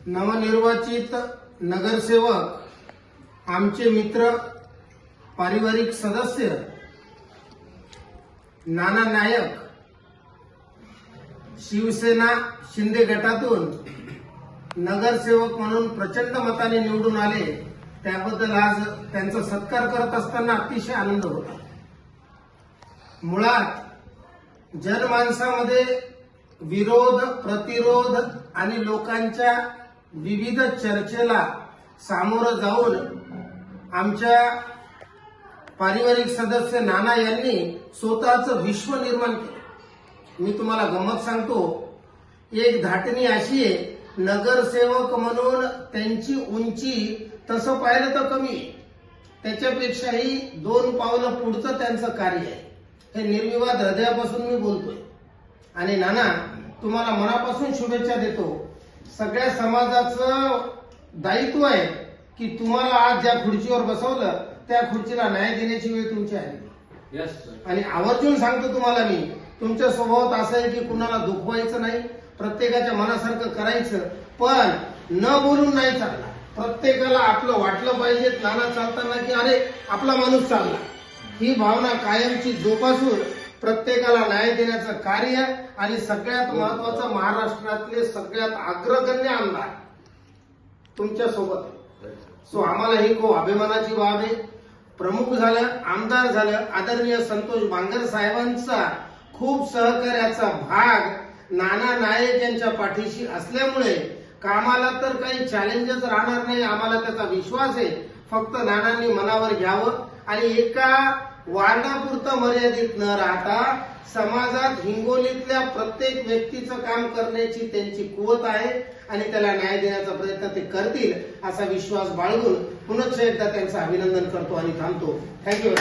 नवनिर्वाचित नगरसेवक आमचे मित्र पारिवारिक सदस्य नाना नायक शिवसेना शिंदे गटातून नगरसेवक म्हणून प्रचंड मताने निवडून आले, त्याबद्दल आज त्यांचा सत्कार करत असताना अतिशय आनंद होता। मुळात जनमानसामध्ये विरोध प्रतिरोध आणि लोकांच्या विविध चर्चेला सामोरं जाऊन आमच्या पारिवारिक सदस्य नाना यांनी स्वतःचं विश्व निर्माण केलं। मी तुम्हाला गंमत सांगतो, एक धाटणी अशी आहे, नगरसेवक म्हणून त्यांची उंची तसं पाहिलं तर कमी आहे, त्याच्यापेक्षाही 2 पावलं पुढचं त्यांचं कार्य आहे। हे निर्विवाद हृदयापासून मी बोलतोय। आणि नाना, तुम्हाला मनापासून शुभेच्छा देतो। सगळ्या समाजाचं दायित्व आहे की तुम्हाला आज ज्या खुर्चीवर बसवलं त्या खुर्चीला न्याय देण्याची वेळ तुमची आली। आणि आवर्जून सांगतो तुम्हाला मी, तुमच्या स्वभावात असं आहे की कुणाला दुखवायचं नाही, प्रत्येकाच्या मनासारखं करायचं, पण न बोलून नाही चालला। प्रत्येकाला आपलं वाटलं पाहिजे नाना चालताना की अरे आपला माणूस चालला, ही भावना कायमची जोपासून प्रत्येकाला न्याय देण्याचं कार्य। आणि सगळ्यात महत्वाचं, महाराष्ट्रातले सगळ्यात अग्रगण्य आमदार तुमच्या सोबत आहे। सो आम्हाला ही खूप अभिमानाची बाब आहे। प्रमुख झालं, आमदार झालं, आदरणीय संतोष बांगर साहेबांचा खूप सहकार्याचा भाग नाना नायक यांच्या पाठीशी असल्यामुळे कामाला तर काही चॅलेंजेस राहणार नाही, आम्हाला त्याचा विश्वास आहे। फक्त नानांनी मनावर घ्यावं आणि एका वार्डापुरतं मर्यादित न राहता समाजात हिंगोलीतल्या प्रत्येक व्यक्तीचं काम करण्याची त्यांची कुवत आहे आणि त्याला न्याय देण्याचा प्रयत्न ते करतील असा विश्वास बाळगून पुनश्च एकदा त्यांचं अभिनंदन करतो आणि थांबतो। थँक्यू।